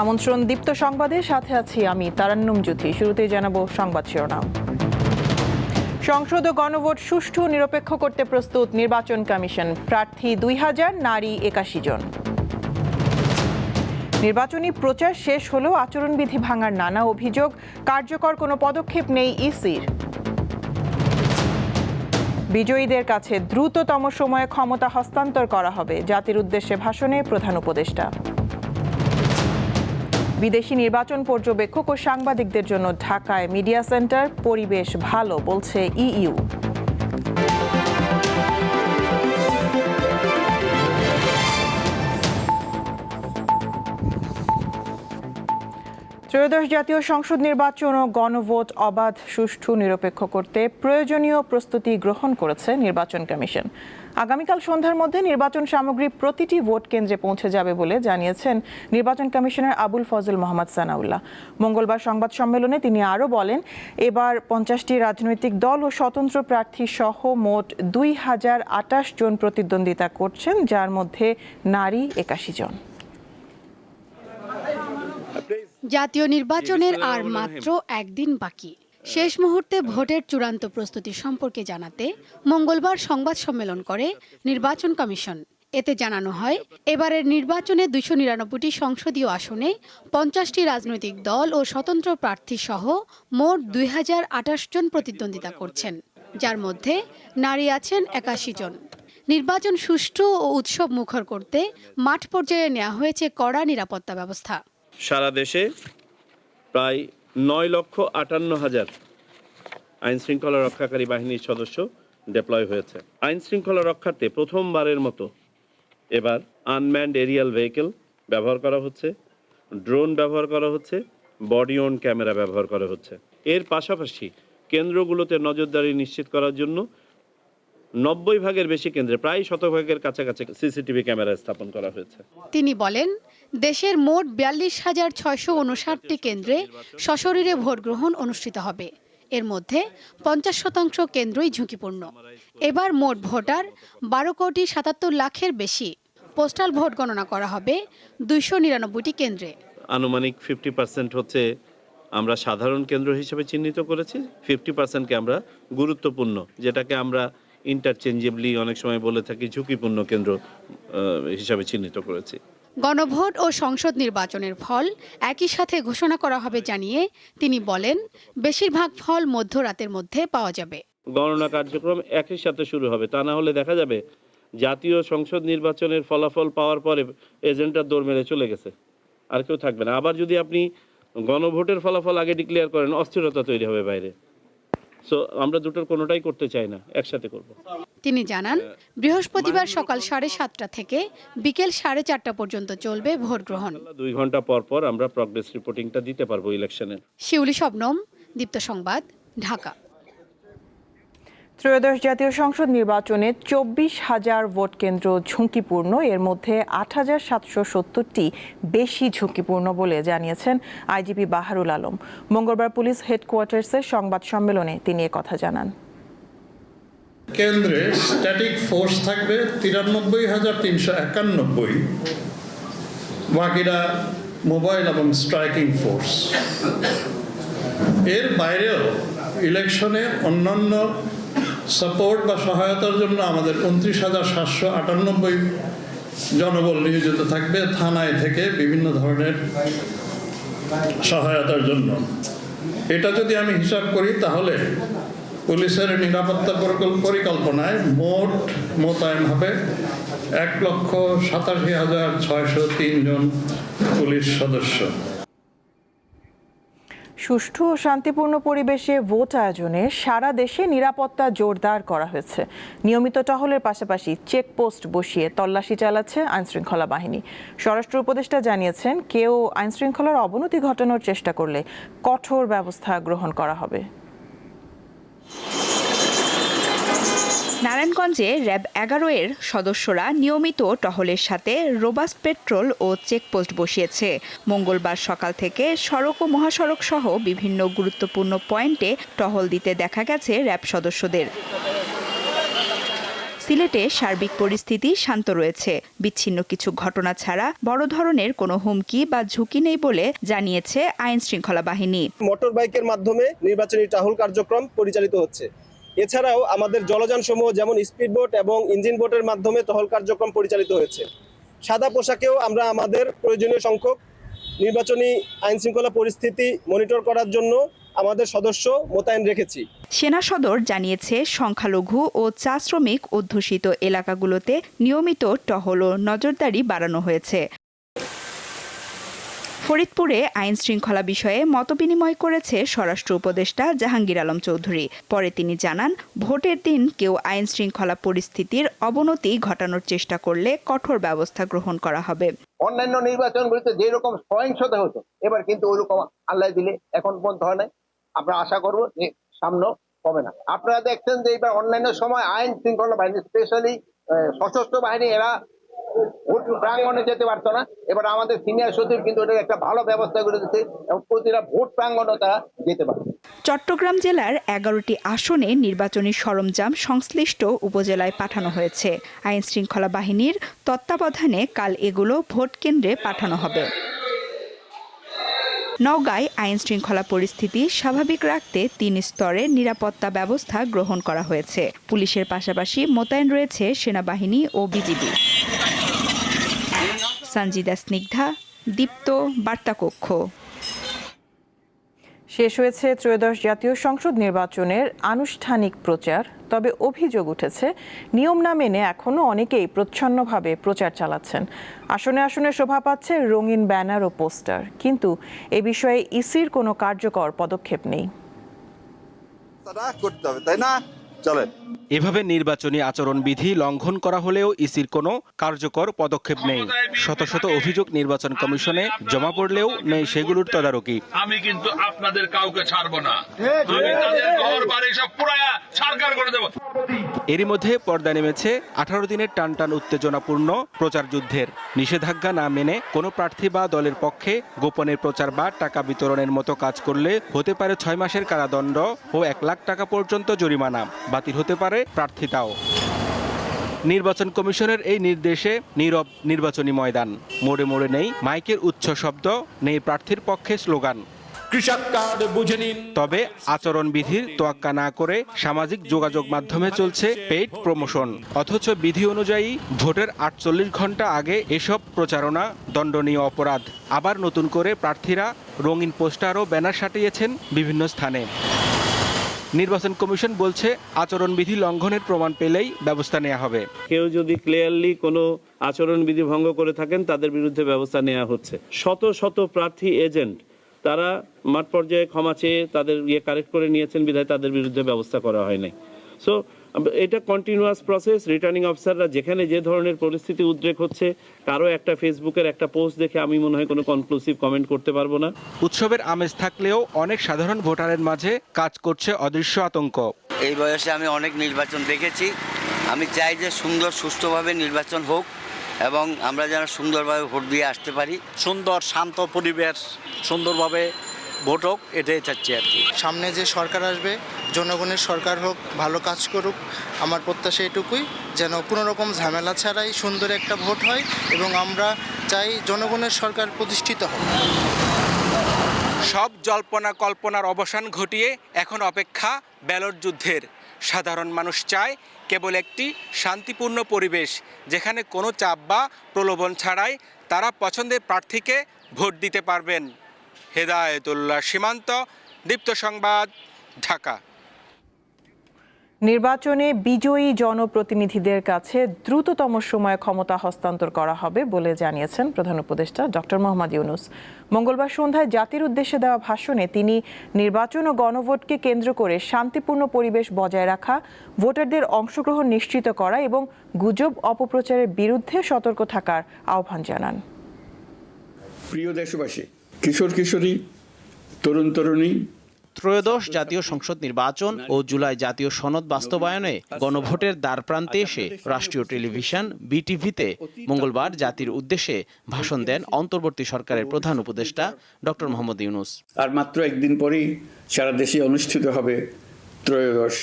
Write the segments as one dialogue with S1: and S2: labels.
S1: আমন্ত্রণ দীপ্ত সংবাদে, সাথে আছি আমি তারান্নুম জ্যোতি। শুরুতেই জানাবো সংবাদ শিরোনাম। সংসদ ও গণভোট সুষ্ঠু নিরপেক্ষ করতে প্রস্তুত নির্বাচন কমিশন। প্রার্থী 2000, নারী 81 জন। নির্বাচনী প্রচার শেষ হলেও আচরণবিধি ভাঙার নানা অভিযোগ, কার্যকর কোনো পদক্ষেপ নেই ইসির। বিজয়ীদের কাছে দ্রুততম সময়ে ক্ষমতা হস্তান্তর করা হবে, জাতির উদ্দেশ্যে ভাষণে প্রধান উপদেষ্টা। বিদেশি নির্বাচন পর্যবেক্ষক ও সাংবাদিকদের জন্য ঢাকায় মিডিয়া সেন্টার, পরিবেশ ভালো বলছে ইইউ। ত্রয়োদশ জাতীয় সংসদ নির্বাচন ও গণভোট অবাধ, সুষ্ঠু, নিরপেক্ষ করতে প্রয়োজনীয় প্রস্তুতি গ্রহণ করেছে নির্বাচন কমিশন। আগামীকাল সন্ধ্যার মধ্যে নির্বাচন সামগ্রী প্রতিটি ভোট কেন্দ্রে পৌঁছে যাবে বলে জানিয়েছেন নির্বাচন কমিশনার আবুল ফজল মোহাম্মদ সানাউল্লাহ। মঙ্গলবার সংবাদ সম্মেলনে তিনি আরও বলেন, এবার 50টি রাজনৈতিক দল ও স্বতন্ত্র প্রার্থী সহ মোট 2028 জন প্রতিদ্বন্দ্বিতা করছেন, যার মধ্যে নারী 81 জন।
S2: জাতীয় নির্বাচনের আর মাত্র একদিন বাকি। শেষ মুহূর্তে ভোটের চূড়ান্ত প্রস্তুতি সম্পর্কে জানাতে মঙ্গলবার সংবাদ সম্মেলন করে নির্বাচন কমিশন। এতে জানানো হয়, এবারের নির্বাচনে 299টি সংসদীয় আসনে 50টি রাজনৈতিক দল ও স্বতন্ত্র প্রার্থী সহ মোট 2028 জন প্রতিদ্বন্দ্বিতা করছেন, যার মধ্যে নারী আছেন 81 জন। নির্বাচন সুষ্ঠু ও উৎসব মুখর করতে মাঠ পর্যায়ে নেওয়া হয়েছে কড়া নিরাপত্তা ব্যবস্থা।
S3: সারা দেশে প্রায় 9,58,000 আইন শৃঙ্খলা রক্ষাকারী বাহিনীর সদস্য ডিপ্লয় হয়েছে। আইন শৃঙ্খলা রক্ষার্থে প্রথমবারের মতো এবার আনম্যান্ড এরিয়াল ভেহিকেল ব্যবহার করা হচ্ছে, ড্রোন ব্যবহার করা হচ্ছে, বডি অন ক্যামেরা ব্যবহার করা হচ্ছে। এর পাশাপাশি কেন্দ্রগুলোতে নজরদারি নিশ্চিত করার জন্য 90 ভাগের বেশি কেন্দ্রে, প্রায় 100 কাছাকাছি সিসিটিভি ক্যামেরা স্থাপন করা হয়েছে।
S2: তিনি বলেন, দেশের মোট 42,659টি কেন্দ্রে সশরীরে ভোট গ্রহণ অনুষ্ঠিত হবে। এর মধ্যে 50% কেন্দ্রই ঝুঁকিপূর্ণ। এবার মোট ভোটার 12,77,00,000-এর বেশি। পোস্টাল ভোট গণনা করা হবে 299টি কেন্দ্রে।
S3: আনুমানিক 50% হচ্ছে আমরা সাধারণ কেন্দ্র হিসেবে চিহ্নিত করেছি, 50%কে আমরা গুরুত্বপূর্ণ, যেটাকে আমরা ইন্টারচেঞ্জেবলি অনেক সময় বলে থাকি ঝুঁকিপূর্ণ কেন্দ্র হিসাবে চিহ্নিত করেছি।
S2: গণভোট ও সংসদ নির্বাচনের ফল একই সাথে ঘোষণা করা হবে জানিয়ে তিনি বলেন, বেশিরভাগ ফল মধ্যরাতের মধ্যে পাওয়া যাবে।
S3: গণনা কার্যক্রম একই সাথে শুরু হবে, তা না হলে দেখা যাবে জাতীয় সংসদ নির্বাচনের ফলাফল পাওয়ার পরে এজেন্টরা দৌড় মেরে চলে গেছে, আর কেউ থাকবে না। আবার যদি আপনি গণভোটের ফলাফল আগে ডিক্লেয়ার করেন, অস্থিরতা তৈরি হবে বাইরে। সো আমরা দুটোর কোনোটাই করতে চাই না, একসাথে করব।
S2: তিনি জানান, বৃহস্পতিবার সকাল 7:30 থেকে বিকেল 4:30 পর্যন্ত চলবে ভোট গ্রহণ।
S3: 2 ঘন্টা পর পর আমরা প্রগ্রেস রিপোর্টিংটা দিতে পারবো ইলেকশনের।
S2: শিউলি শবনম, দীপ্ত সংবাদ, ঢাকা।
S1: ত্রয়োদশ জাতীয় সংসদ নির্বাচনে 24,000 ভোট কেন্দ্র ঝুঁকিপূর্ণ, এর মধ্যে 8,770টি বেশি ঝুঁকিপূর্ণ বলে জানিয়েছেন আইজিপি বাহারুল আলম। মঙ্গলবার পুলিশ হেডকোয়ার্টার্সের সংবাদ সম্মেলনে তিনি কথা জানান।
S4: কেন্দ্রে স্ট্যাটিক ফোর্স থাকবে 93,391, বাকিরা মোবাইল এবং স্ট্রাইকিং ফোর্স। এর বাইরেও ইলেকশনে অন্যান্য সাপোর্ট বা সহায়তার জন্য আমাদের 29,798 জনবল নিয়োজিত থাকবে থানায় থেকে বিভিন্ন ধরনের সহায়তার জন্য। এটা যদি আমি হিসাব করি, তাহলে পুলিশের নিরাপত্তা পরিকল্পনায় মোট মোতায়েন হবে 1,87,603 জন পুলিশ সদস্য।
S1: সুষ্ঠু ও শান্তিপূর্ণ পরিবেশে ভোট আয়োজনে সারা দেশে নিরাপত্তা জোরদার করা হয়েছে। নিয়মিত টহলের পাশাপাশি চেকপোস্ট বসিয়ে তল্লাশি চালাচ্ছে আইনশৃঙ্খলা বাহিনী। স্বরাষ্ট্র উপদেষ্টা জানিয়েছেন, কেউ আইনশৃঙ্খলার অবনতি ঘটানোর চেষ্টা করলে কঠোর ব্যবস্থা গ্রহণ করা হবে।
S5: নারায়ণগঞ্জে র্যাব 11-এর সদস্যরা নিয়মিত টহলের সাথে রোবাস্ট পেট্রোল ও চেকপোস্ট বসিয়েছে। মঙ্গলবার সকাল থেকে সড়ক ও মহাসড়ক সহ বিভিন্ন গুরুত্বপূর্ণ পয়েন্টে টহল দিতে দেখা গেছে র্যাব সদস্যদের। সিলেটে সার্বিক পরিস্থিতি শান্ত রয়েছে। বিচ্ছিন্ন কিছু ঘটনা ছাড়া বড় ধরনের কোনো হুমকি বা ঝুঁকি নেই বলে জানিয়েছে আইন শৃঙ্খলা বাহিনী।
S6: মোটর বাইকের মাধ্যমে নির্বাচনী টহল কার্যক্রম পরিচালিত হচ্ছে। এছাড়াও আমাদের জলযান সমূহ যেমন স্পিডবোট এবং ইঞ্জিন বোটের মাধ্যমে টহল কার্যক্রম পরিচালিত হয়েছে। সাদা পোশাকেও আমরা আমাদের প্রয়োজনীয় সংখ্যক নির্বাচনী আইন শৃঙ্খলা পরিস্থিতি মনিটর করার জন্য আমাদের সদস্য মোতায়েন রেখেছি।
S5: সেনা সদর জানিয়েছে সংখ্যালঘু ও চা শ্রমিক অধ্যুষিত এলাকাগুলোতে নিয়মিত টহল ও নজরদারি বাড়ানো হয়েছে। ফরিদপুরে আইন শৃঙ্খলা বিষয়ে মতবিনিময় করেছে স্বরাষ্ট্র উপদেষ্টা জাহাঙ্গীর আলম চৌধুরী। পরে তিনি জানান, ভোটের দিন কেউ আইন শৃঙ্খলা পরিস্থিতির অবনতি ঘটানোর চেষ্টা করলে কঠোর ব্যবস্থা গ্রহণ করা হবে।
S7: অন্যান্য নির্বাচনগুলিতে যে রকম সহিংসতা হতো, এবার কিন্তু ওই রকম আল্লাহ দিলে এখন পর্যন্ত হয় নাই। আমরা আশা করব যে সামনেও হবে না। আপনারা দেখছেন যে এবার অন্যান্য সময় আইন শৃঙ্খলা বাহিনী, স্পেশালি সশস্ত্র বাহিনী, এরা ভোট প্রাঙ্গণে যেতে পারতো না। এবার আমাদের সিনিয়র সচিব কিন্তু এটা একটা ভালো ব্যবস্থা করে দিচ্ছে এবং প্রতিটা ভোট প্রাঙ্গণে তারা যেতে পারবে।
S5: চট্টগ্রাম জেলার 11টি আসনে নির্বাচনী সরঞ্জাম সংশ্লিষ্ট উপজেলায় পাঠানো হয়েছে। আইন শৃঙ্খলা বাহিনীর তত্ত্বাবধানে কাল এগুলো ভোট কেন্দ্রে পাঠানো হবে। নওগাঁয় আইন শৃঙ্খলা পরিস্থিতি স্বাভাবিক রাখতে 3 স্তরে নিরাপত্তা ব্যবস্থা গ্রহণ করা হয়েছে। পুলিশের পাশাপাশি মোতায়েন রয়েছে সেনাবাহিনী ও বিজিবি। সঞ্জিদা স্নিগ্ধা, দীপ্ত, বার্তাকক্ষ।
S1: শেষ হয়েছে ত্রয়োদশ জাতীয় সংসদ নির্বাচনের আনুষ্ঠানিক প্রচার। তবে অভিযোগ উঠেছে, নিয়ম না মেনে এখনও অনেকেই প্রচ্ছন্নভাবে প্রচার চালাচ্ছেন। আসনে আসনে শোভা পাচ্ছে রঙিন ব্যানার ও পোস্টার, কিন্তু এ বিষয়ে ইসির কোনো কার্যকর পদক্ষেপ নেই।
S8: করতে হবে, তাই না? চলেন।
S9: এভাবে নির্বাচনী আচরণবিধি লঙ্ঘন করা হলেও ইসির কোনো কার্যকর পদক্ষেপ নেই। শত শত অভিযোগ নির্বাচন কমিশনে জমা পড়লেও নেই সেগুলোর তদারকি।
S10: আমি কিন্তু আপনাদের কাউকে ছাড়বো না, আমি তাদের ঘর বাড়ি সব পুরায়া সরকার করে দেব।
S9: এরই মধ্যে পর্দা নেমেছে 18 দিনের টানটান উত্তেজনাপূর্ণ প্রচার যুদ্ধের। নিষেধাজ্ঞা না মেনে কোনো প্রার্থী বা দলের পক্ষে গোপনের প্রচার বা টাকা বিতরণের মতো কাজ করলে হতে পারে 6 মাসের কারাদণ্ড ও 1 লাখ টাকা পর্যন্ত জরিমানা। বাতিল হতে পারে প্রার্থিতাও। নির্বাচন কমিশনের এই নির্দেশে নীরব নির্বাচনী ময়দান। মোড়ে মোড়ে নেই মাইকের উচ্চ শব্দ, নেই প্রার্থীর পক্ষে স্লোগান। তবে আচরণবিধির তোয়াক্কা না করে সামাজিক যোগাযোগ মাধ্যমে চলছে পেইড প্রমোশন। অথচ বিধি অনুযায়ী ভোটের 48 ঘন্টা আগে এসব প্রচারণা দণ্ডনীয় অপরাধ। আবার নতুন করে প্রার্থীরা রঙিন পোস্টার ও ব্যানার সাটিয়েছেন বিভিন্ন স্থানে। নির্বাচন কমিশন বলছে, আচরণবিধি লঙ্ঘনের প্রমাণ পেলেই ব্যবস্থা নেওয়া হবে।
S3: কেউ যদি ক্লিয়ারলি কোনো আচরণবিধি ভঙ্গ করে থাকেন, তাদের বিরুদ্ধে ব্যবস্থা নেওয়া হচ্ছে। শত শত প্রার্থী এজেন্ট তারা মাঠ পর্যায়ে ক্ষমা চেয়ে তাদের কারেক্ট করে নিয়েছেন বিধায় তাদের বিরুদ্ধে ব্যবস্থা করা হয় নাই। সো এটা কন্টিনিউয়াস প্রসেস। রিটার্নিং অফিসাররা যেখানে যে ধরনের পরিস্থিতি উদ্রেক হচ্ছে, কারো একটা ফেসবুকের একটা পোস্ট দেখে আমি মনে হয় কোনো কনক্লুসিভ কমেন্ট করতে পারবো না।
S9: উৎসবের আমেজ থাকলেও অনেক সাধারণ ভোটারের মাঝে কাজ করছে অদৃশ্য আতঙ্ক।
S11: এই বয়সে আমি অনেক নির্বাচন দেখেছি। আমি চাই যে সুন্দর সুষ্ঠুভাবে নির্বাচন হোক এবং আমরা যেন সুন্দরভাবে ভোট দিয়ে আসতে পারি।
S8: সুন্দর শান্ত পরিবেশ, সুন্দরভাবে ভোট হোক, এটাই চাচ্ছি আর কি।
S12: সামনে যে সরকার আসবে, জনগণের সরকার হোক, ভালো কাজ করুক। আমার প্রত্যাশা এটুকুই, যেন কোনো রকম ঝামেলা ছাড়াই সুন্দর একটা ভোট হয় এবং আমরা চাই জনগণের সরকার প্রতিষ্ঠিত হোক।
S9: সব জল্পনা কল্পনার অবসান ঘটিয়ে এখন অপেক্ষা ব্যালট যুদ্ধের। সাধারণ মানুষ চায় কেবল একটি শান্তিপূর্ণ পরিবেশ, যেখানে কোনো চাপ বা প্রলোভন ছাড়াই তারা পছন্দের প্রার্থীকে ভোট দিতে পারবেন। হেদায়েতুল্লাহ সীমান্ত, দীপ্ত সংবাদ, ঢাকা।
S1: নির্বাচনে বিজয়ী জনপ্রতিনিধিদের কাছে দ্রুততম সময়ে ক্ষমতা হস্তান্তর করা হবে বলে জানিয়েছেন প্রধান উপদেষ্টা ডক্টর মোহাম্মদ ইউনূস। মঙ্গলবার সন্ধ্যায় জাতির উদ্দেশ্যে দেওয়া ভাষণে তিনি নির্বাচন ও গণভোটকে কেন্দ্র করে শান্তিপূর্ণ পরিবেশ বজায় রাখা, ভোটারদের অংশগ্রহণ নিশ্চিত করা এবং গুজব অপপ্রচারের বিরুদ্ধে সতর্ক থাকার আহ্বান জানান।
S13: প্রিয় দেশবাসী, কিশোর কিশোরী, তরুণ তরুণী,
S14: ত্রয়োদশ জাতীয় সংসদ নির্বাচন ও জুলাই জাতীয় সনদ বাস্তবায়নে গণভোটের দ্বারপ্রান্তে এসে রাষ্ট্রীয় টেলিভিশন বিটিভিতে মঙ্গলবার জাতির উদ্দেশ্যে ভাষণ দেন অন্তর্বর্তী সরকারের প্রধান উপদেষ্টা ডক্টর মোহাম্মদ ইউনূস।
S13: আর মাত্র একদিন পরেই সারা দেশে অনুষ্ঠিত হবে ত্রয়োদশ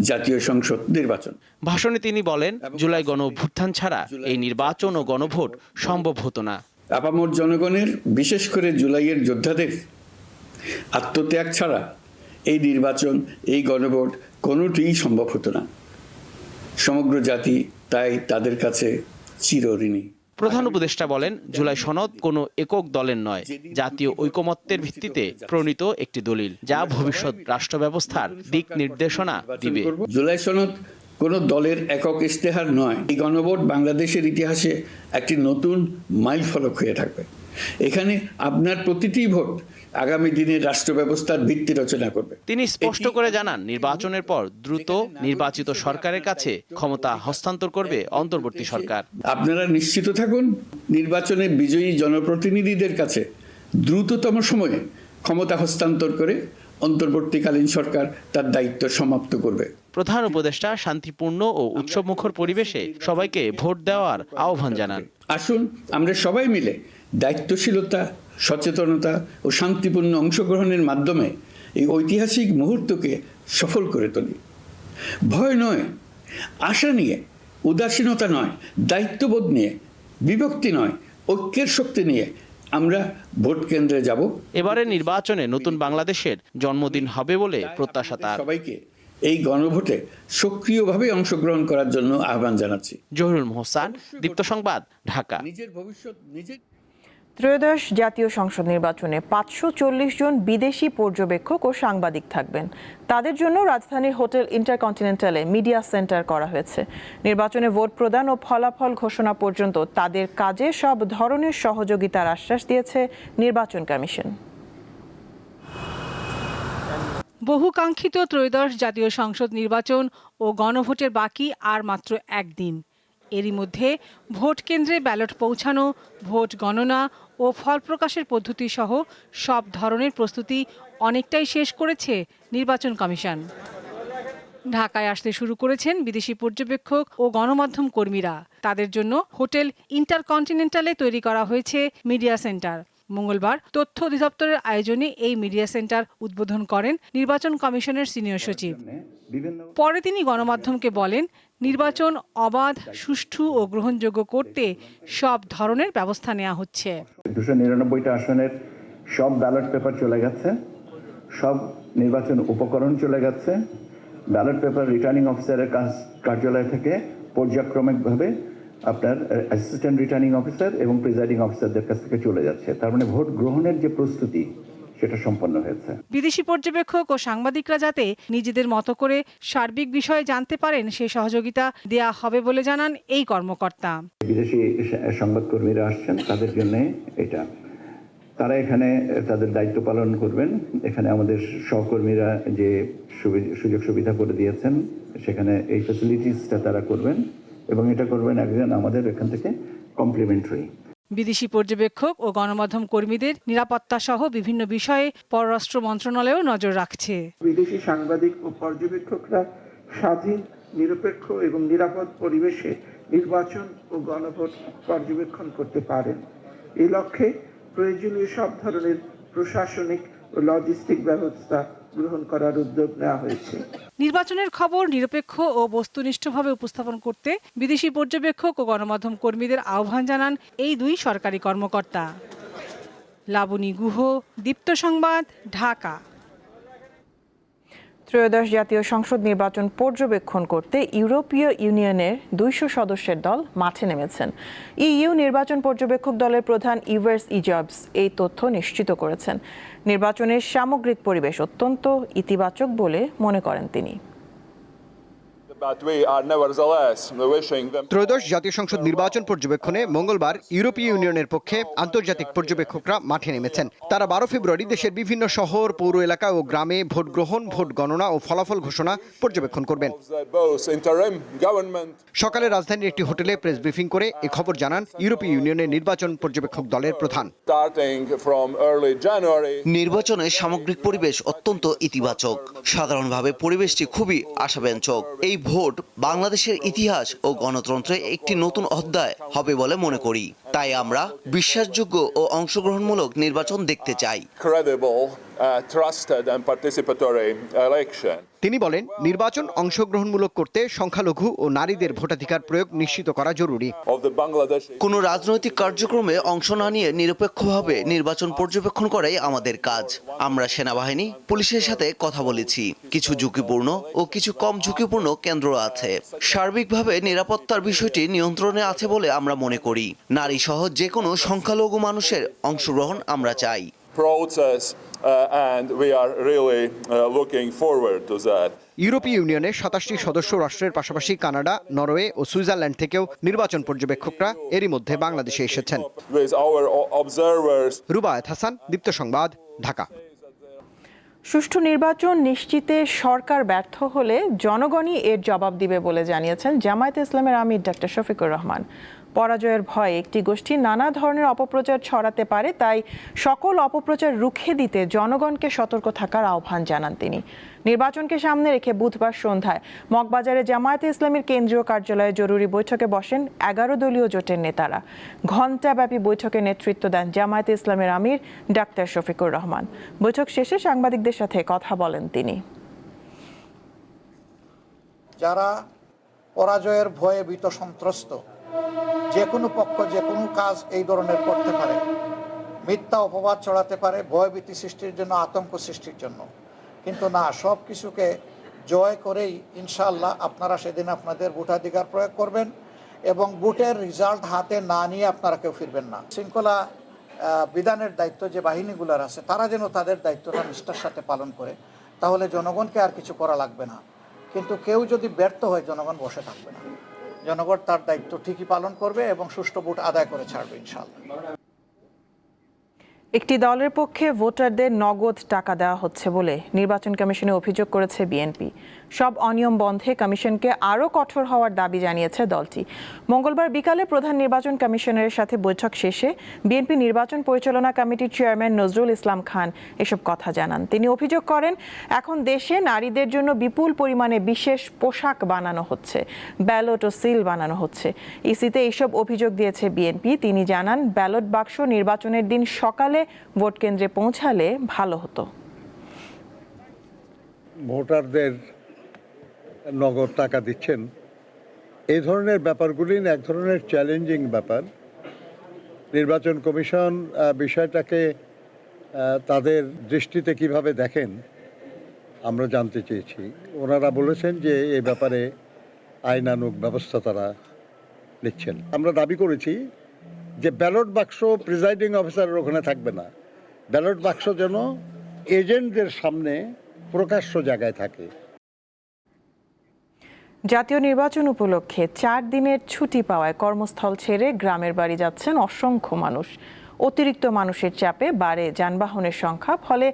S13: জাতীয় সংসদ নির্বাচন।
S14: ভাষণে তিনি বলেন, জুলাই গণঅভ্যুত্থান ছাড়া এই নির্বাচন ও গণভোট সম্ভব হতো না।
S13: আপামর জনগণের, বিশেষ করে জুলাইয়ের যোদ্ধাদের আত্মত্যাগ ছাড়া এই নির্বাচন, এই গণভোট কোনোটিই সম্ভব হতো না। সমগ্র জাতি তাই তাদের কাছে চিরঋণী।
S14: প্রধান উপদেষ্টা বলেন, জুলাই সনদ কোনো একক দলের নয়, জাতীয় ঐকমত্যের ভিত্তিতে প্রণীত একটি দলিল, যা ভবিষ্যৎ রাষ্ট্র ব্যবস্থার দিক নির্দেশনা দিবে।
S13: জুলাই সনদ কোনো দলের একক ইশতেহার নয়। এই গণভোট বাংলাদেশের ইতিহাসে একটি নতুন মাইলফলক হয়ে থাকবে। এখানে আপনার প্রতিটি ভোট আগামী দিনের রাষ্ট্র ব্যবস্থার ভিত্তি রচনা করবে।
S14: তিনি স্পষ্ট করে জানান, নির্বাচনের পর দ্রুত নির্বাচিত সরকারের কাছে ক্ষমতা হস্তান্তর করবে অন্তর্বর্তী সরকার।
S13: আপনারা নিশ্চিত থাকুন, নির্বাচনে বিজয়ী জনপ্রতিনিধিদের কাছে দ্রুততম সময়ে ক্ষমতা হস্তান্তর করে অন্তর্বর্তীকালীন সরকার তার দায়িত্ব সমাপ্ত করবে।
S14: প্রধান উপদেষ্টা শান্তিপূর্ণ ও উৎসবমুখর পরিবেশে সবাইকে ভোট দেওয়ার আহ্বান জানান।
S13: আসুন আমরা সবাই মিলে দায়িত্বশীলতা, সচেতনতা ও শান্তিপূর্ণ অংশগ্রহণের মাধ্যমে এই ঐতিহাসিক মুহূর্তকে সফল করে তুলি। ভয় নয়, আশা নিয়ে, উদাসীনতা নয়, দায়িত্ববোধ নিয়ে, বিভক্তি নয়, ঐক্যের শক্তি নিয়ে আমরা ভোট কেন্দ্রে যাব।
S14: এবারের নির্বাচনে নতুন বাংলাদেশের জন্মদিন হবে বলে প্রত্যাশা তার।
S13: সবাইকে এই গণভোটে সক্রিয়ভাবে অংশগ্রহণ করার জন্য আহ্বান জানাচ্ছি।
S14: জহিরুল মোহসান, দীপ্ত সংবাদ, ঢাকা।
S13: নিজের ভবিষ্যৎ নিজে।
S1: ত্রয়োদশ জাতীয় সংসদ নির্বাচনে 540 জন বিদেশি পর্যবেক্ষক ও সাংবাদিক থাকবেন। তাদের জন্য রাজধানীর হোটেল ইন্টারকন্টিনেন্টালে মিডিয়া সেন্টার করা হয়েছে। নির্বাচনে ভোট প্রদান ও ফলাফল ঘোষণা পর্যন্ত তাদের কাজে সব ধরনের সহযোগিতার আশ্বাস দিয়েছে নির্বাচন কমিশন।
S15: বহুকাঙ্ক্ষিত ত্রয়োদশ জাতীয় সংসদ নির্বাচন ও গণভোটের বাকি আর মাত্র একদিন। এরই মধ্যে ভোট কেন্দ্রে ব্যালট পৌঁছানো, ভোট গণনা ও ফল প্রকাশের পদ্ধতি সহ সব ধরনের প্রস্তুতি অনেকটাই শেষ করেছে নির্বাচন কমিশন। ঢাকায় আসতে শুরু করেছেন বিদেশি পর্যবেক্ষক ও গণমাধ্যম কর্মীরা। তাদের জন্য হোটেল ইন্টারকন্টিনেন্টালে তৈরি করা হয়েছে মিডিয়া সেন্টার। মঙ্গলবার তথ্য অধিদপ্তরের আয়োজনে এই মিডিয়া সেন্টার উদ্বোধন করেন নির্বাচন কমিশনের সিনিয়র সচিব। পরে তিনি গণমাধ্যমকে বলেন, নির্বাচন অবাধ, সুষ্ঠু ও গ্রহণযোগ্য করতে সব ধরনের ব্যবস্থা নেওয়া হচ্ছে।
S16: 299টা আসনের সব ব্যালট পেপার চলে গেছে, সব নির্বাচন উপকরণ চলে গেছে। ব্যালট পেপার রিটার্নিং অফিসারের কার্যালয় থেকে পর্যায়ক্রমিকভাবে আপনার অ্যাসিস্ট্যান্ট রিটার্নিং অফিসার এবং প্রিজাইডিং অফিসারদের কাছ থেকে চলে যাচ্ছে। তার মানে ভোট গ্রহণের যে প্রস্তুতি সেটা সম্পন্ন হয়েছে।
S15: বিদেশি পর্যবেক্ষক ও সাংবাদিকরা যাতে নিজেদের মতো করে সার্বিক বিষয়ে জানতে পারেন সেই সহযোগিতা দেয়া হবে বলে জানান এই কর্মকর্তা।
S16: বিদেশি সংবাদকর্মীরা আসছেন, তাদের জন্য এটা, তারা এখানে তাদের দায়িত্ব পালন করবেন। এখানে আমাদের সহকর্মীরা যে সুযোগ সুবিধা করে দিয়েছেন, সেখানে এই ফ্যাসিলিটিসটা তারা করবেন এবং এটা করবেন একজন আমাদের এখান থেকে কমপ্লিমেন্টারি।
S15: বিদেশি পর্যবেক্ষক ও গণমাধ্যম কর্মীদের নিরাপত্তা সহ বিভিন্ন বিষয়ে পররাষ্ট্র মন্ত্রণালয়ও নজর রাখছে।
S17: বিদেশি সাংবাদিক ও পর্যবেক্ষকরা স্বাধীন, নিরপেক্ষ এবং নিরাপদ পরিবেশে নির্বাচন ও গণভোট পর্যবেক্ষণ করতে পারেন। এই লক্ষ্যে প্রয়োজনীয় সব ধরনের প্রশাসনিক ও লজিস্টিক ব্যবস্থা গ্রহণ করার উদ্যোগ নেওয়া হয়েছে।
S15: নির্বাচনের খবর নিরপেক্ষ ও বস্তুনিষ্ঠভাবে উপস্থাপন করতে বিদেশি পর্যবেক্ষক ও গণমাধ্যম কর্মীদের আহ্বান জানান এই দুই সরকারি কর্মকর্তা। লাবণী গুহ, দীপ্ত সংবাদ, ঢাকা।
S1: ত্রয়োদশ জাতীয় সংসদ নির্বাচন পর্যবেক্ষণ করতে ইউরোপীয় ইউনিয়নের 200 সদস্যের দল মাঠে নেমেছেন। ইইউ নির্বাচন পর্যবেক্ষক দলের প্রধান ইভার্স ইজাবস এই তথ্য নিশ্চিত করেছেন। নির্বাচনের সামগ্রিক পরিবেশ অত্যন্ত ইতিবাচক বলে মনে করেন তিনি।
S18: ত্রয়োদশ জাতীয় সংসদ নির্বাচন পর্যবেক্ষণে মঙ্গলবার ইউরোপীয় ইউনিয়নের পক্ষে আন্তর্জাতিক পর্যবেক্ষকরা মাঠে নেমেছেন। তারা 12 ফেব্রুয়ারি দেশের বিভিন্ন শহর, পৌর এলাকা ও গ্রামে ভোট গ্রহণ, ভোট গণনা ও ফলাফল ঘোষণা পর্যবেক্ষণ করবেন। সকালে রাজধানীর একটি হোটেলে প্রেস ব্রিফিং করে এ খবর জানান ইউরোপীয় ইউনিয়নের নির্বাচন পর্যবেক্ষক দলের প্রধান।
S19: নির্বাচনের সামগ্রিক পরিবেশ অত্যন্ত ইতিবাচক। সাধারণভাবে পরিবেশটি খুবই আশাব্যঞ্জক। এই ভোট বাংলাদেশের ইতিহাস ও গণতন্ত্রে একটি নতুন অধ্যায় হবে বলে মনে করি। তাই আমরা বিশ্বাসযোগ্য ও অংশগ্রহণমূলক নির্বাচন দেখতে চাই।
S18: তিনি বলেন, নির্বাচন অংশগ্রহণমূলক করতে সংখ্যালঘু ও নারীদের ভোটাধিকার প্রয়োগ নিশ্চিত করা জরুরি।
S19: কোনো রাজনৈতিক কার্যক্রমে অংশ না নিয়ে নিরপেক্ষভাবে নির্বাচন পর্যবেক্ষণ করাই আমাদের কাজ। আমরা সেনাবাহিনী, পুলিশের সাথে কথা বলেছি। কিছু ঝুঁকিপূর্ণ ও কিছু কম ঝুঁকিপূর্ণ কেন্দ্র আছে। সার্বিকভাবে নিরাপত্তার বিষয়টি নিয়ন্ত্রণে আছে বলে আমরা মনে করি। নারী সহ যে কোনো সংখ্যালঘু মানুষের অংশগ্রহণ আমরা চাই।
S18: ইউরোপীয় ইউনিয়নের 27টি সদস্য রাষ্ট্রের পাশাপাশি কানাডা, নরওয়ে ও সুইজারল্যান্ড থেকেও নির্বাচন পর্যবেক্ষকরা এরই মধ্যে বাংলাদেশে এসেছেন। রুবায়েত হাসান, দীপ্ত সংবাদ, ঢাকা।
S1: সুষ্ঠু নির্বাচন নিশ্চিতে সরকার ব্যর্থ হলে জনগণই এর জবাব দিবে বলে জানিয়েছেন জামায়াতে ইসলামের আমির ডক্টর শফিকুর রহমান। পরাজয়ের ভয়ে একটি গোষ্ঠী নানা ধরনের অপপ্রচার ছড়াতে পারে, তাই সকল অপপ্রচার রুখে দিতে জনগণকে সতর্ক থাকার আহ্বান জানান তিনি। নির্বাচনকে সামনে রেখে বুধবার সন্ধ্যায় মগবাজারে জামায়াতে ইসলামের কেন্দ্রীয় কার্যালয়ে জরুরি বৈঠকে বসেন 11 দলীয় জোটের নেতারা। ঘণ্টাব্যাপী বৈঠকে নেতৃত্ব দেন জামায়াতে ইসলামের আমির ডাক্তার শফিকুর রহমান। বৈঠক শেষে সাংবাদিকদের সাথে কথা বলেন তিনি।
S20: যারা পরাজয়ের ভয়ে ভীত সন্ত্রস্ত, যে কোনো পক্ষ যে কোনো কাজ এই ধরনের করতে পারে, মিথ্যা অপবাদ ছড়াতে পারে ভয়ভীতি সৃষ্টির জন্য, আতঙ্ক সৃষ্টির জন্য, কিন্তু না, সব কিছুকে জয় করেই ইনশাআল্লাহ আপনারা সেদিন আপনাদের ভোটাধিকার প্রয়োগ করবেন এবং ভোটের রেজাল্ট হাতে না নিয়ে আপনারা কেউ ফিরবেন না। শৃঙ্খলা বিধানের দায়িত্ব যে বাহিনীগুলোর আছে তারা যেন তাদের দায়িত্বটা নিষ্ঠার সাথে পালন করে, তাহলে জনগণকে আর কিছু করা লাগবে না। কিন্তু কেউ যদি ব্যর্থ হয় জনগণ বসে থাকবে না, জনগণ তার দায়িত্ব ঠিকই পালন করবে এবং সুষ্ঠু ভোট আদায় করে ছাড়বে ইনশাআল্লাহ।
S1: একটি দলের পক্ষে ভোটারদের নগদ টাকা দেওয়া হচ্ছে বলে নির্বাচন কমিশনে অভিযোগ করেছে বিএনপি। সব অনিয়ম বন্ধে কমিশনকে আরও কঠোর হওয়ার দাবি জানিয়েছে দলটি। মঙ্গলবার বিকালে প্রধান নির্বাচন কমিশনারের সাথে বৈঠক শেষে বিএনপি নির্বাচন পরিচালনা কমিটির চেয়ারম্যান নজরুল ইসলাম খান এসব কথা জানান। তিনি অভিযোগ করেন, এখন দেশে নারীদের জন্য বিপুল পরিমাণে বিশেষ পোশাক বানানো হচ্ছে, ব্যালট ও সিল বানানো হচ্ছে। ইসিতে এইসব অভিযোগ দিয়েছে বিএনপি। তিনি জানান, ব্যালট বাক্স নির্বাচনের দিন সকালে ভোট কেন্দ্রে পৌঁছালে ভালো হতো।
S21: ভোটারদের নগদ টাকা দিচ্ছেন, এই ধরনের ব্যাপারগুলি এক ধরনের চ্যালেঞ্জিং ব্যাপার। নির্বাচন কমিশন বিষয়টাকে তাদের দৃষ্টিতে কিভাবে দেখেন আমরা জানতে চেয়েছি। ওনারা বলেছেন যে এই ব্যাপারে আইনানুগ ব্যবস্থা তারা নিচ্ছেন। আমরা দাবি করেছি যে ব্যালট বাক্স প্রিজাইডিং অফিসারের ওখানে থাকবে না, ব্যালট বাক্স যেন এজেন্টদের সামনে প্রকাশ্য জায়গায় থাকে।
S1: জাতীয় নির্বাচন উপলক্ষে 4 দিনের ছুটি পাওয়ায় কর্মস্থল ছেড়ে গ্রামের বাড়ি যাচ্ছেন অসংখ্য মানুষ। অতিরিক্ত মানুষের চাপে বাড়ে যানবাহনের সংখ্যা, ফলে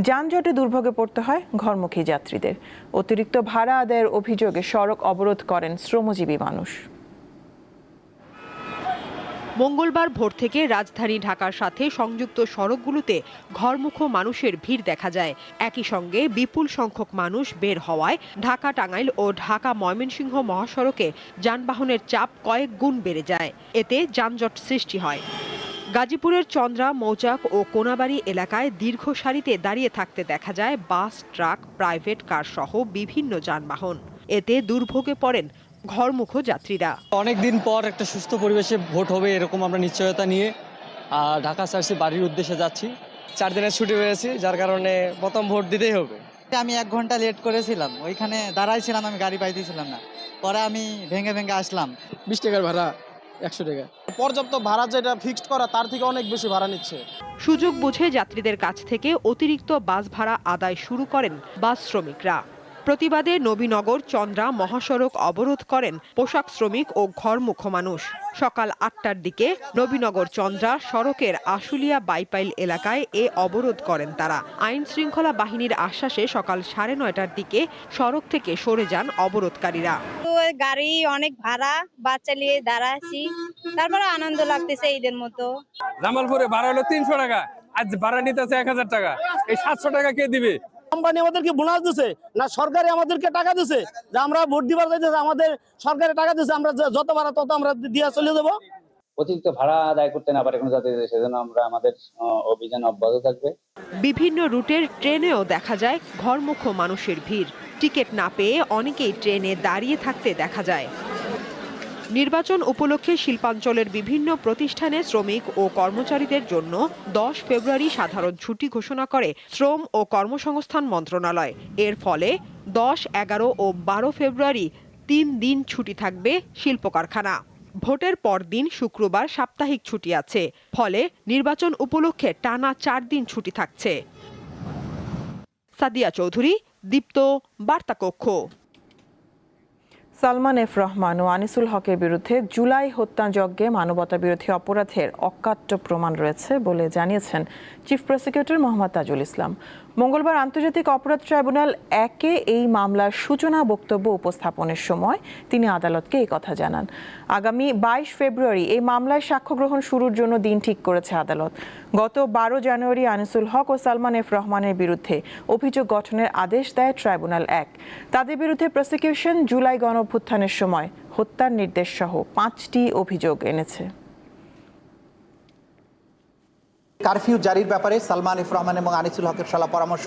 S1: যানজটে দুর্ভোগে পড়তে হয় ঘরমুখী যাত্রীদের। অতিরিক্ত ভাড়া আদায়ের অভিযোগে সড়ক অবরোধ করেন শ্রমজীবী মানুষ।
S22: মঙ্গলবার ভোর থেকে রাজধানী ঢাকার সাথে সংযুক্ত সড়কগুলোতে ঘরমুখো মানুষের ভিড় দেখা যায়। একই সঙ্গে বিপুল সংখ্যক মানুষ বের হওয়ায় ঢাকা টাঙ্গাইল ও ঢাকা ময়মনসিংহ মহাসড়কে যানবাহনের চাপ কয়েক গুণ বেড়ে যায়। এতে যানজট সৃষ্টি হয়। গাজীপুরের চন্দ্রা, মৌচাক ও কোনাবাড়ি এলাকায় দীর্ঘ সারিতে দাঁড়িয়ে থাকতে দেখা যায় বাস, ট্রাক, প্রাইভেট কার সহ বিভিন্ন যানবাহন। এতে দুর্ভোগে পড়েন ঘরমুখো যাত্রীরা।
S23: অনেকদিন পর একটা সুস্থ পরিবেশে ভোট হবে এরকম আমরা নিশ্চয়তা নিয়ে ঢাকা ছাড়ছি, বাড়ির উদ্দেশ্যে যাচ্ছি। 4 দিনের ছুটি পেয়েছি, যার কারণে প্রথম ভোট দিতেই হবে।
S24: আমি 1 ঘন্টা লেট করেছিলাম, ওইখানে দাঁড়াইছিলাম, আমি গাড়ি পাইতেছিলাম না, পরে আমি ভেঙে আসলাম।
S25: 20 টাকার ভাড়া, 100 টাকা। পর্যাপ্ত ভাড়া যেটা ফিক্সড করা তার থেকে অনেক বেশি ভাড়া নিচ্ছে।
S22: সুযোগ বুঝে যাত্রীদের কাছ থেকে অতিরিক্ত বাস ভাড়া আদায় শুরু করেন বাস শ্রমিকরা। প্রতিবাদে নবীনগর, চন্দ্রা মহাসড়ক অবরোধ করেন পোশাক শ্রমিক ও ঘরমুখো মানুষ। সকাল 8টার দিকে নবীনগর চন্দ্রা সড়কের আশুলিয়া বাইপাইল এলাকায় এ অবরোধ করেন তারা। আইন শৃঙ্খলা বাহিনীর আশ্বাসে সকাল 9:30টার দিকে সড়ক থেকে সরে যান অবরোধকারীরা।
S26: গাড়ি অনেক ভাড়া, বাচ্চা নিয়ে দাঁড়াচ্ছি, তারপরে আনন্দ লাগতেছে ঈদের মতো।
S27: জামালপুরে ভাড়া হলো 300 টাকা, আজ ভাড়া নিতেছে 1000 টাকা। এই 700 টাকা কে দিবে?
S28: কোম্পানি আমাদেরকে বোনাস দিছে না, সরকারি আমাদেরকে টাকা দিছে যে আমরা ভোট দিবার যাইতেছে, আমাদের সরকারি টাকা দিছে, আমরা যত ভাড়া তত আমরা দিয়ে চলে যাবো।
S2: অতিরিক্ত ভাড়া আদায় করতে না পারে কোনো যাতে, সেজন্য আমরা আমাদের অভিযান অব্যাহত থাকবে।
S22: বিভিন্ন রুটের ট্রেনেও দেখা যায় ঘরমুখো মানুষের ভিড়। টিকিট না পেয়ে অনেকেই ট্রেনে দাঁড়িয়ে থাকতে দেখা যায়। নির্বাচন উপলক্ষে শিল্পাঞ্চলের বিভিন্ন প্রতিষ্ঠানে শ্রমিক ও কর্মচারীদের জন্য 10 ফেব্রুয়ারি সাধারণ ছুটি ঘোষণা করে শ্রম ও কর্মসংস্থান মন্ত্রণালয়। এর ফলে 10, 11 ও 12 ফেব্রুয়ারি 3 দিন ছুটি থাকবে শিল্প কারখানা। ভোটের পর দিন শুক্রবার সাপ্তাহিক ছুটি আছে, ফলে নির্বাচন উপলক্ষে টানা 4 দিন ছুটি থাকছে। সাদিয়া চৌধুরী, দীপ্ত, বার্তা কক্ষ।
S1: সালমান এফ রহমান ও আনিসুল হকের বিরুদ্ধে জুলাই হত্যাযজ্ঞে মানবতা বিরোধী অপরাধের অকাট্য প্রমাণ রয়েছে বলে জানিয়েছেন চিফ প্রসিকিউটর মোহাম্মদ তাজুল ইসলাম। মঙ্গলবার আন্তর্জাতিক অপরাধ ট্রাইব্যুনাল 1-এ এই মামলার সূচনা বক্তব্য উপস্থাপনের সময় তিনি আদালতকে এই কথা জানান। আগামী 22 ফেব্রুয়ারি এই মামলায় সাক্ষ্য গ্রহণ শুরুর জন্য দিন ঠিক করেছে আদালত। গত 12 জানুয়ারি আনিসুল হক ও সালমান এফ রহমানের বিরুদ্ধে অভিযোগ গঠনের আদেশ দেয় ট্রাইব্যুনাল 1। তাদের বিরুদ্ধে প্রসিকিউশন জুলাই গণঅভ্যুত্থানের সময় হত্যার নির্দেশ সহ 5টি অভিযোগ এনেছে।
S3: কারফিউ জারির ব্যাপারে সালমান এফ রহমান এবং আনিসুল হকের সালা পরামর্শ,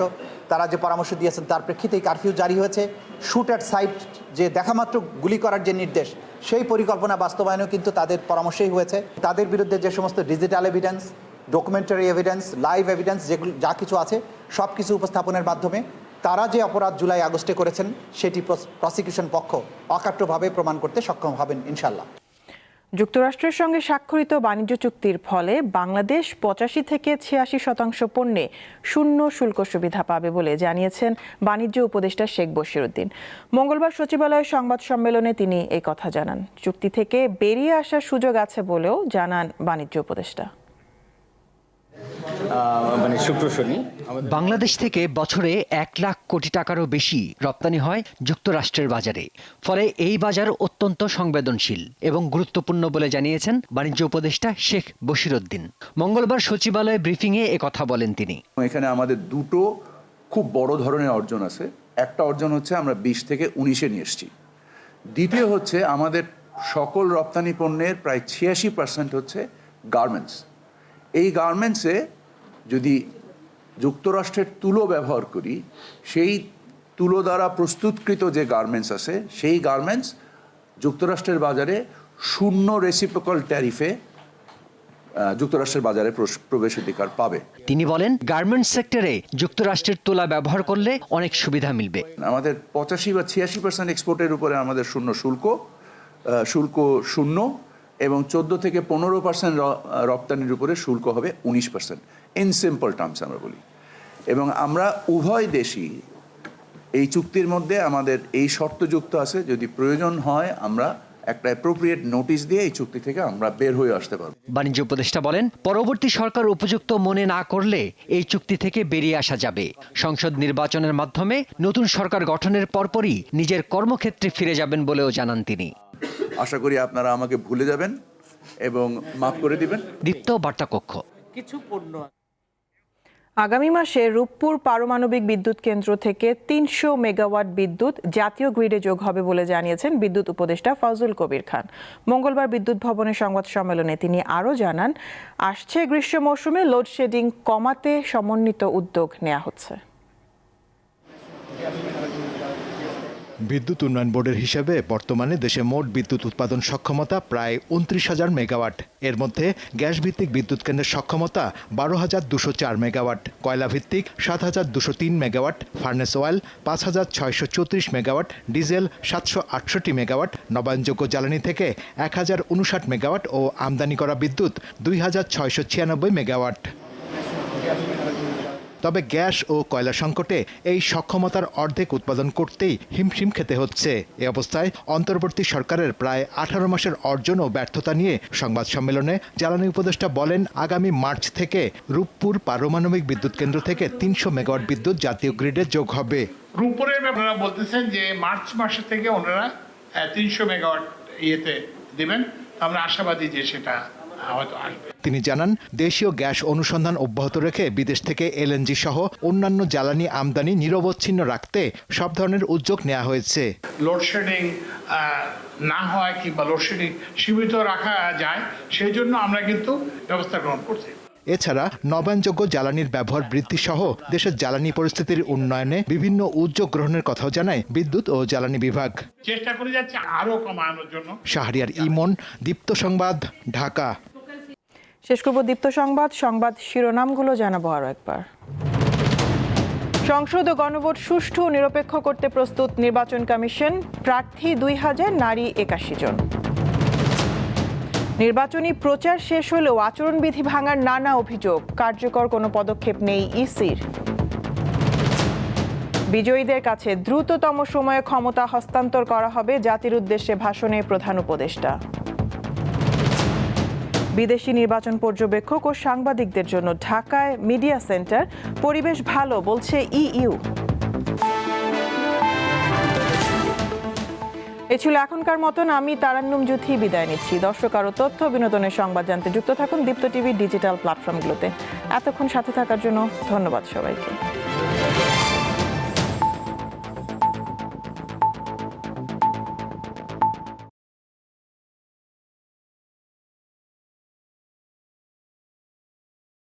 S3: তারা যে পরামর্শ দিয়েছেন তার প্রেক্ষিতেই কারফিউ জারি হয়েছে। শুট অ্যাট সাইট, যে দেখামাত্র গুলি করার যে নির্দেশ, সেই পরিকল্পনা বাস্তবায়নও কিন্তু তাদের পরামর্শেই হয়েছে। তাদের বিরুদ্ধে যে সমস্ত digital evidence, documentary evidence, live evidence যেগুলো যা কিছু আছে সব কিছু উপস্থাপনের মাধ্যমে তারা যে অপরাধ জুলাই আগস্টে করেছেন সেটি প্রসিকিউশন পক্ষ অকাট্যভাবে প্রমাণ করতে সক্ষম হবেন ইনশাল্লাহ।
S1: যুক্তরাষ্ট্রের সঙ্গে স্বাক্ষরিত বাণিজ্য চুক্তির ফলে বাংলাদেশ 85 থেকে 86% পণ্যে শূন্য শুল্ক সুবিধা পাবে বলে জানিয়েছেন বাণিজ্য উপদেষ্টা শেখ বশিরউদ্দিন। মঙ্গলবার সচিবালয়ের সংবাদ সম্মেলনে তিনি এই কথা জানান। চুক্তি থেকে বেরিয়ে আসার সুযোগ আছে বলেও জানান বাণিজ্য উপদেষ্টা।
S4: বাংলাদেশ থেকে বছরে 1 লাখ কোটি টাকারও বেশি রপ্তানি হয় যুক্তরাষ্ট্রের বাজারে। ফলে এই বাজার অত্যন্ত সংবেদনশীল এবং গুরুত্বপূর্ণ বলে জানিয়েছেন বাণিজ্য উপদেষ্টা শেখ বশিরউদ্দিন। মঙ্গলবার সচিবালয়ে ব্রিফিংয়ে একথা বলেন তিনি।
S5: এখানে আমাদের দুটো খুব বড় ধরনের অর্জন আছে। একটা অর্জন হচ্ছে আমরা 20 থেকে 19-এ নিয়ে এসেছি। দ্বিতীয় হচ্ছে আমাদের সকল রপ্তানি পণ্যের প্রায় 86% হচ্ছে গার্মেন্টস। এই গার্মেন্টসে যদি যুক্তরাষ্ট্রের তুলো ব্যবহার করি, সেই তুলো দ্বারা প্রস্তুতকৃত যে গার্মেন্টস আছে সেই গার্মেন্টস যুক্তরাষ্ট্রের বাজারে শূন্য রেসিপ্রোকাল ট্যারিফে যুক্তরাষ্ট্রের বাজারে প্রবেশাধিকার পাবে।
S4: তিনি বলেন, গার্মেন্টস সেক্টরে যুক্তরাষ্ট্রের তুলা ব্যবহার করলে অনেক সুবিধা মিলবে।
S5: আমাদের 85 বা 86% এক্সপোর্টের উপরে আমাদের শূন্য শুল্ক শূন্য, এবং 14 থেকে 15% রপ্তানির উপরে শুল্ক হবে 19%। ইন সিম্পল টার্মস আমরা বলি। এবং আমরা উভয় দেশই এই চুক্তির মধ্যে আমাদের এই শর্তযুক্ত আছে, যদি প্রয়োজন হয় আমরা একটা অ্যাপ্রোপ্রিয়েট নোটিশ দিয়ে এই চুক্তি থেকে আমরা বের হয়ে আসতে পারব।
S4: বাণিজ্য উপদেষ্টা বলেন, পরবর্তী সরকার উপযুক্ত মনে না করলে এই চুক্তি থেকে বেরিয়ে আসা যাবে। সংসদ নির্বাচনের মাধ্যমে নতুন সরকার গঠনের পরপরই নিজের কর্মক্ষেত্রে ফিরে যাবেন বলেও জানান তিনি।
S5: আশা করি আপনারা আমাকে ভুলে যাবেন এবং মাফ করে দিবেন।
S4: দীপ্ত, বার্তা কক্ষ।
S1: আগামী মাসে রূপপুর পারমাণবিক বিদ্যুৎ কেন্দ্র থেকে 300 মেগাওয়াট বিদ্যুৎ জাতীয় গ্রিডে যোগ হবে বলে জানিয়েছেন বিদ্যুৎ উপদেষ্টা ফজলুল কবির খান। মঙ্গলবার বিদ্যুৎ ভবনের সংবাদ সম্মেলনে তিনি আরও জানান, আসছে গ্রীষ্ম মৌসুমে লোডশেডিং কমাতে সমন্বিত উদ্যোগ নেওয়া হচ্ছে।
S6: বিদ্যুৎ উন্নয়ন বোর্ডের হিসেবে বর্তমানে দেশে মোট বিদ্যুৎ উৎপাদন সক্ষমতা প্রায় 29,000 মেগাওয়াট। এর মধ্যে গ্যাস ভিত্তিক বিদ্যুৎ কেন্দ্রের সক্ষমতা 12,204 মেগাওয়াট, কয়লা ভিত্তিক 7,203 megawatt, furnace oil 5,634 megawatt, diesel 768 megawatt, নবায়নযোগ্য জ্বালানি থেকে 1,059 মেগাওয়াট ও আমদানি করা বিদ্যুৎ 2,696 মেগাওয়াট। তবে গ্যাস ও কয়লা সংকটে এই সক্ষমতার অর্ধেক উৎপাদন করতেই হিমশিম খেতে হচ্ছে। এ অবস্থায় অন্তর্বর্তী সরকারের প্রায় 18 মাসের অর্জন ও ব্যর্থতা নিয়ে সংবাদ সম্মেলনে জ্বালানি উপদেষ্টা বলেন, আগামী মার্চ থেকে রূপপুর পারমাণবিক বিদ্যুৎ কেন্দ্র থেকে 300 মেগাওয়াট বিদ্যুৎ জাতীয় গ্রিডে যোগ হবে।
S7: রূপপুরের আপনারা বলতেছেন যে মার্চ মাসে থেকে ওনারা 300 মেগাওয়াট ইয়েতে দেবেন। আমরা আশাবাদী যে সেটা হয়তো আসবে।
S6: তিনি জানান, দেশীয় গ্যাস অনুসন্ধান অব্যাহত রেখে বিদেশ থেকে এলএনজি সহ অন্যান্য জ্বালানি আমদানি নিরবচ্ছিন্ন রাখতে সব ধরনের উদ্যোগ নেওয়া হয়েছে।
S7: লোডশেডিং না হয় কিংবা লোডশেডিং সীমিত রাখা যায়, সেই জন্য আমরা কিন্তু ব্যবস্থা গ্রহণ করছি।
S6: এছাড়া নবায়নযোগ্য জ্বালানির ব্যবহার বৃদ্ধি সহ দেশের জ্বালানি পরিস্থিতির উন্নয়নে বিভিন্ন উদ্যোগ গ্রহণের কথাও জানায় বিদ্যুৎ ও জ্বালানি বিভাগ।
S7: চেষ্টা করে যাচ্ছে আরো কমানোর জন্য।
S6: শাহরিয়ার ইমন, দীপ্ত সংবাদ, ঢাকা।
S1: শেষ করব দীপ্ত সংবাদ শিরোনামগুলো জানাবো আরো একবার। সংসদ ও গণভোট সুষ্ঠু ও নিরপেক্ষ করতে প্রস্তুত নির্বাচন কমিশন, প্রার্থী 2000, নারী 81 জন। নির্বাচনী প্রচার শেষ হলেও আচরণবিধি ভাঙার নানা অভিযোগ, কার্যকর কোনো পদক্ষেপ নেই ইসির। বিজয়ীদের কাছে দ্রুততম সময়ে ক্ষমতা হস্তান্তর করা হবে, জাতির উদ্দেশ্যে ভাষণে প্রধান উপদেষ্টা। বিদেশি নির্বাচন পর্যবেক্ষক ও সাংবাদিকদের জন্য ঢাকায় মিডিয়া সেন্টার, পরিবেশ ভালো বলছে ইইউ। এ ছিল এখনকার মতন। আমি তারান্নুম জুথি বিদায় নিচ্ছি। দর্শক, আরও তথ্য বিনোদনের সংবাদ জানতে যুক্ত থাকুন দীপ্ত টিভির ডিজিটাল প্ল্যাটফর্মগুলোতে। এতক্ষণ সাথে থাকার জন্য ধন্যবাদ সবাইকে।